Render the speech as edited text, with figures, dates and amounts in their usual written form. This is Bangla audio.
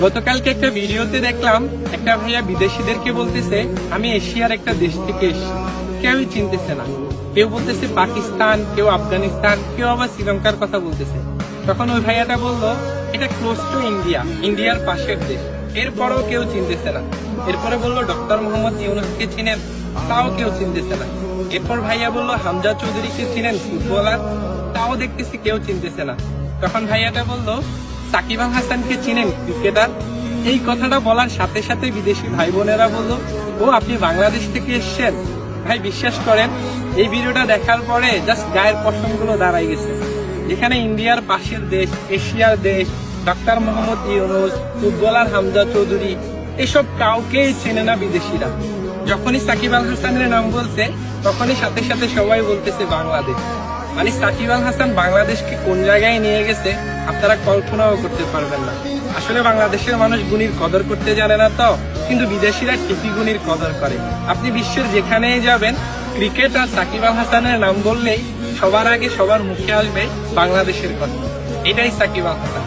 গতকালকে একটা ভিডিওতে দেখলাম একটা ভাইয়া বিদেশিদেরকে বলতেছে আমি এশিয়ার একটা দেশ থেকে এসেছি, কেউই চিনতেছে না। কেউ বলতেছে পাকিস্তান, কেউ আফগানিস্তান, কেউ আবার শ্রীলঙ্কার কথা বলতেছে। তখন ওই ভাইয়াটা বললো এটা ক্লোজ টু ইন্ডিয়া, ইন্ডিয়ার পাশের দেশ, এরপরও কেউ চিনতেছে না। এরপরে বললো ডক্টর মোহাম্মদ ইউনূসকে চিনেন, তাও কেউ চিনতেছে না। এরপর ভাইয়া বললো হামজা চৌধুরীকে চিনেন, ফুটবলার, তাও দেখতেছি কেউ চিনতেছে না। তখন ভাইয়াটা বললো সাকিব আল হাসানকে চিনেন, ক্রিকেটার। এই কথাটা বলার সাথে সাথে বিদেশি ভাই বোনেরা বললো ও আপনি বাংলাদেশ থেকে এসছেন। ভাই বিশ্বাস করেন এই ভিডিওটা দেখার পরে জাস্ট গায়ের পশমগুলো দাঁড়াই গেছে। এখানে ইন্ডিয়ার পাশের দেশ, এশিয়ার দেশ, ডক্টর মোহাম্মদ ইউনূস, ফুটবলার হামজা চৌধুরী, এসব কাউকেই চেনে না বিদেশিরা। যখনই সাকিব আল হাসানের নাম বলছে তখনই সাথে সাথে সবাই বলতেছে বাংলাদেশ। মানে সাকিব আল হাসান বাংলাদেশকে কোন জায়গায় নিয়ে গেছে আপনারা কল্পনাও করতে পারবেন না। আসলে বাংলাদেশের মানুষ গুণীর কদর করতে জানে না তো, কিন্তু বিদেশিরা ঠিকই গুণীর কদর করে। আপনি বিশ্বের যেখানেই যাবেন, ক্রিকেট আর সাকিব আল হাসানের নাম বললেই সবার আগে সবার মুখে আসবে বাংলাদেশের কথা। এটাই সাকিব আল হাসান।